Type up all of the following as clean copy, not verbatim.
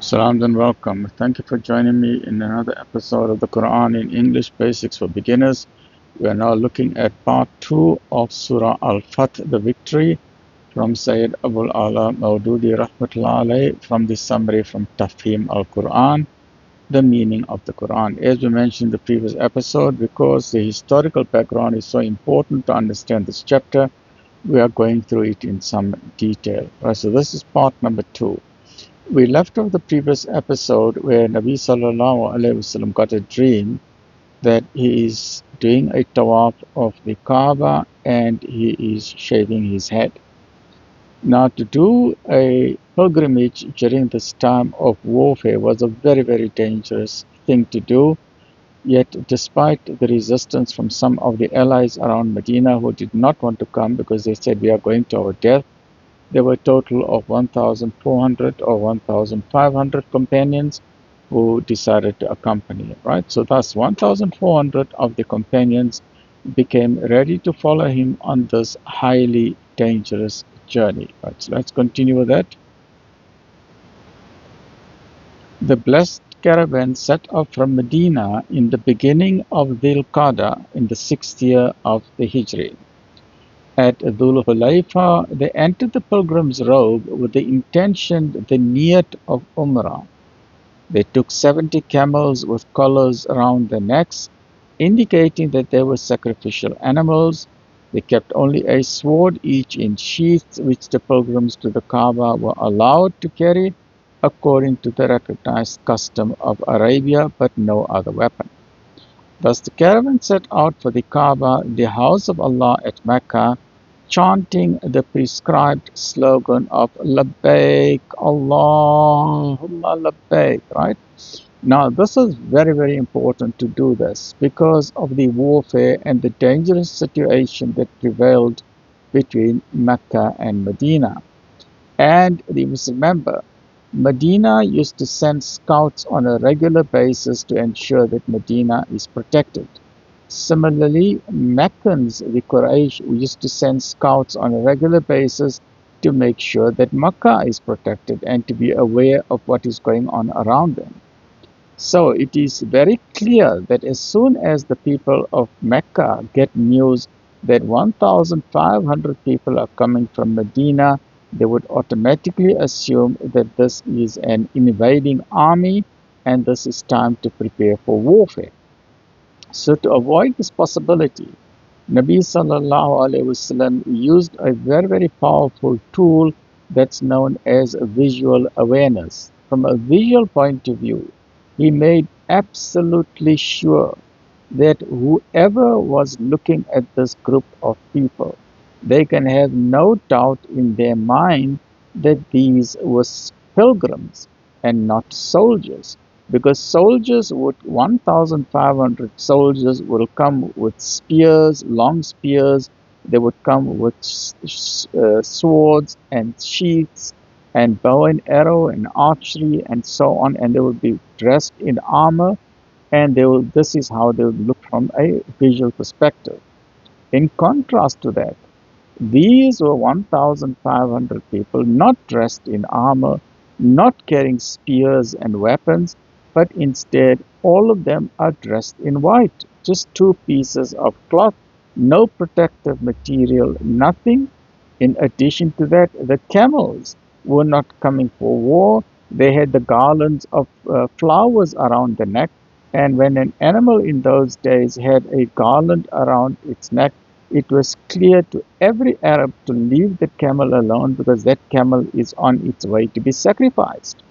Salams and welcome. Thank you for joining me in another episode of the Quran in English Basics for Beginners. We are now looking at part 2 of Surah Al-Fath, the victory, from Sayyid Abul Ala Maududi Rahmatullah Alayhi, from the summary from Tafhim al-Quran, the meaning of the Quran. As we mentioned in the previous episode, because the historical background is so important to understand this chapter, we are going through it in some detail. Right, so this is part number 2. We left off the previous episode where Nabi Sal'lal'laa'hu A'layhi Was'sallam got a dream that he is doing a tawaf of the Kaaba and he is shaving his head. Now, to do a pilgrimage during this time of warfare was a very, very dangerous thing to do. Yet, despite the resistance from some of the allies around Medina who did not want to come because they said, we are going to our death, there were a total of 1,400 or 1,500 companions who decided to accompany him, right? So thus 1,400 of the companions became ready to follow him on this highly dangerous journey. Right, so let's continue with that. The blessed caravan set off from Medina in the beginning of Dhul Qa'dah in the 6th year of the Hijri. At Dhul Hulayfa, they entered the pilgrim's robe with the intention, the niyat of Umrah. They took 70 camels with collars around their necks, indicating that they were sacrificial animals. They kept only a sword each in sheaths, which the pilgrims to the Kaaba were allowed to carry, according to the recognized custom of Arabia, but no other weapon. Thus the caravan set out for the Kaaba, the house of Allah at Mecca, chanting the prescribed slogan of Labbaik Allahumma Labbaik, right? Now, this is very, very important to do this because of the warfare and the dangerous situation that prevailed between Mecca and Medina. And you must remember, Medina used to send scouts on a regular basis to ensure that Medina is protected. Similarly, Meccans, the Quraysh, used to send scouts on a regular basis to make sure that Mecca is protected and to be aware of what is going on around them. So it is very clear that as soon as the people of Mecca get news that 1,500 people are coming from Medina, they would automatically assume that this is an invading army and this is time to prepare for warfare. So to avoid this possibility, Nabi Sal'lal'laa'hu A'layhi Was'sallam used a very, very powerful tool that's known as visual awareness. From a visual point of view, he made absolutely sure that whoever was looking at this group of people, they can have no doubt in their mind that these were pilgrims and not soldiers. Because soldiers 1,500 soldiers will come with spears, long spears. They would come with swords and sheaths and bow and arrow and archery and so on. And they will be dressed in armor. And this is how they would look from a visual perspective. In contrast to that, these were 1,500 people not dressed in armor, not carrying spears and weapons, but instead all of them are dressed in white, just two pieces of cloth, no protective material, nothing. In addition to that, the camels were not coming for war. They had the garlands of flowers around the neck, and when an animal in those days had a garland around its neck, it was clear to every Arab to leave the camel alone because that camel is on its way to be sacrificed.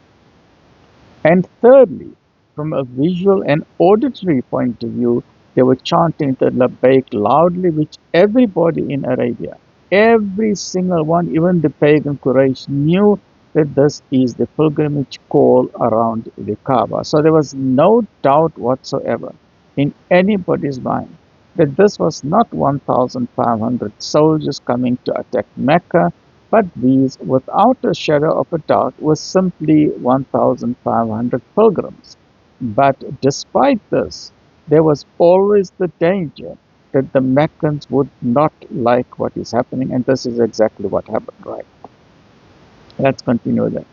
And thirdly, from a visual and auditory point of view, they were chanting the Labbaik loudly, which everybody in Arabia, every single one, even the pagan Quraysh, knew that this is the pilgrimage call around the Kaaba. So there was no doubt whatsoever in anybody's mind that this was not 1,500 soldiers coming to attack Mecca, but these, without a shadow of a doubt, were simply 1,500 pilgrims. But despite this, there was always the danger that the Meccans would not like what is happening, and this is exactly what happened, right? Let's continue then.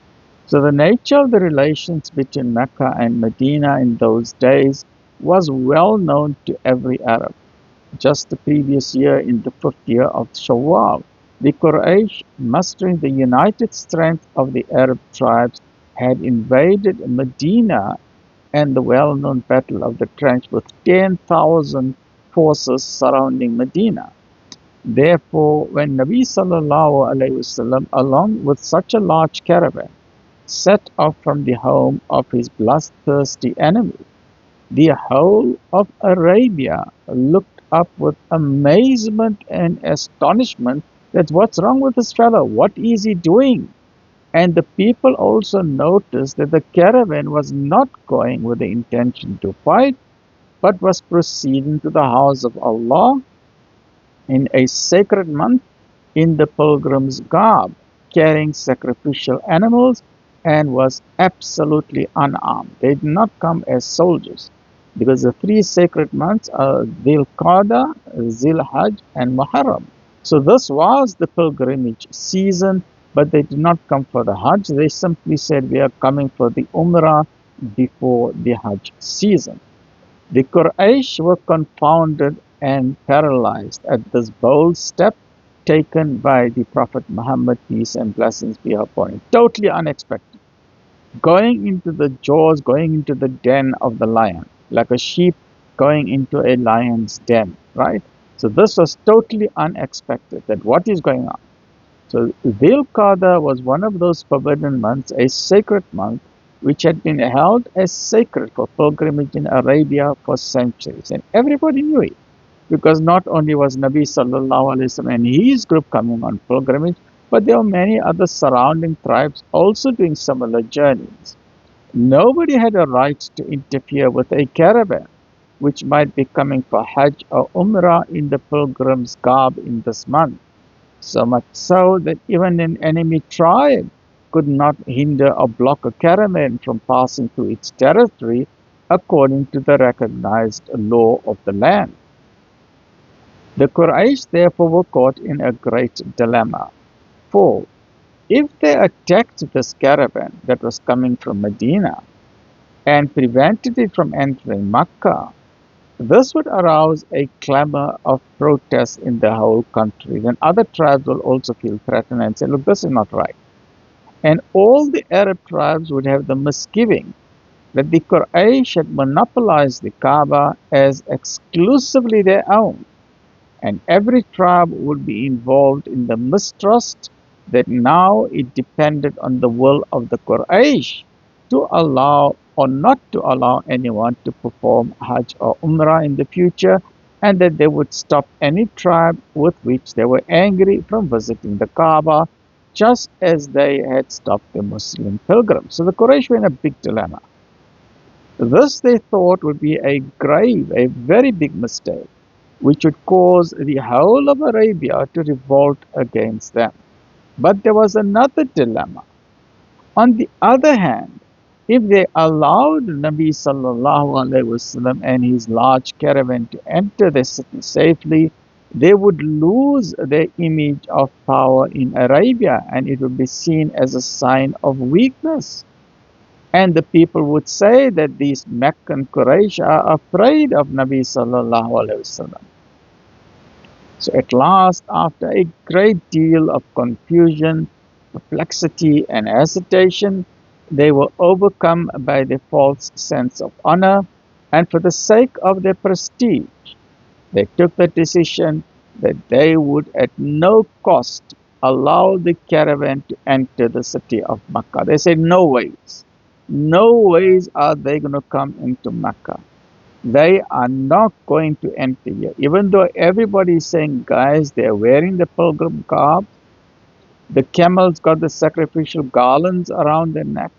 So the nature of the relations between Mecca and Medina in those days was well known to every Arab. Just the previous year, in the 5th year of Shawwal, the Quraysh, mustering the united strength of the Arab tribes, had invaded Medina and the well-known Battle of the Trench with 10,000 forces surrounding Medina. Therefore, when Nabi Sal'lal'laa'hu A'layhi Was'sallam, along with such a large caravan, set off from the home of his bloodthirsty enemy, the whole of Arabia looked up with amazement and astonishment that what's wrong with this fellow? What is he doing? And the people also noticed that the caravan was not going with the intention to fight, but was proceeding to the house of Allah in a sacred month in the pilgrim's garb, carrying sacrificial animals, and was absolutely unarmed. They did not come as soldiers, because the three sacred months are Dhul Qada, Zil Hajj, and Muharram. So this was the pilgrimage season, but they did not come for the Hajj. They simply said, we are coming for the Umrah before the Hajj season. The Quraysh were confounded and paralyzed at this bold step taken by the Prophet Mohammed, peace and blessings be upon him. Totally unexpected. Going into the jaws, going into the den of the lion, like a sheep going into a lion's den, right? So this was totally unexpected, that what is going on? So Dhul Qada was one of those forbidden months, a sacred month, which had been held as sacred for pilgrimage in Arabia for centuries. And everybody knew it, because not only was Nabi Sallallahu Alaihi Wasallam and his group coming on pilgrimage, but there were many other surrounding tribes also doing similar journeys. Nobody had a right to interfere with a caravan which might be coming for Hajj or Umrah in the pilgrim's garb in this month. So much so that even an enemy tribe could not hinder or block a caravan from passing through its territory according to the recognized law of the land. The Quraysh therefore were caught in a great dilemma. For if they attacked this caravan that was coming from Medina and prevented it from entering Makkah, this would arouse a clamor of protest in the whole country. Then other tribes will also feel threatened and say, look, this is not right. And all the Arab tribes would have the misgiving that the Quraysh had monopolized the Kaaba as exclusively their own. And every tribe would be involved in the mistrust that now it depended on the will of the Quraysh to allow or not to allow anyone to perform Hajj or Umrah in the future, and that they would stop any tribe with which they were angry from visiting the Kaaba, just as they had stopped the Muslim pilgrims. So the Quraysh were in a big dilemma. This they thought would be a very big mistake, which would cause the whole of Arabia to revolt against them. But there was another dilemma. On the other hand, if they allowed Nabi Sallallahu Alaihi Wasallam and his large caravan to enter the city safely, they would lose their image of power in Arabia, and it would be seen as a sign of weakness. And the people would say that these Meccan Quraysh are afraid of Nabi Sallallahu Alaihi Wasallam. So at last, after a great deal of confusion, perplexity, and hesitation, they were overcome by their false sense of honor, and for the sake of their prestige, they took the decision that they would at no cost allow the caravan to enter the city of Makkah. They said, no ways. No ways are they going to come into Makkah. They are not going to enter here. Even though everybody is saying, guys, they're wearing the pilgrim garb, the camels got the sacrificial garlands around their neck.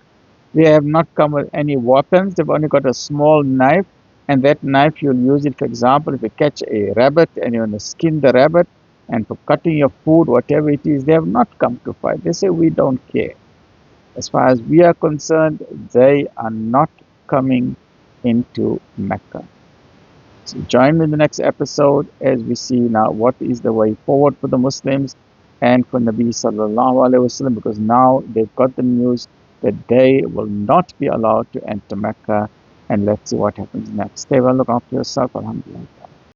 They have not come with any weapons. They've only got a small knife, and that knife you'll use it, for example, if you catch a rabbit and you want to skin the rabbit, and for cutting your food, whatever it is. They have not come to fight. They say, we don't care. As far as we are concerned, they are not coming into Mecca. So join me in the next episode as we see now what is the way forward for the Muslims and for Nabi Sallallahu Alaihi Wasallam, because now they've got the news that they will not be allowed to enter Mecca. And let's see what happens next. Stay well, look after yourself. Alhamdulillah.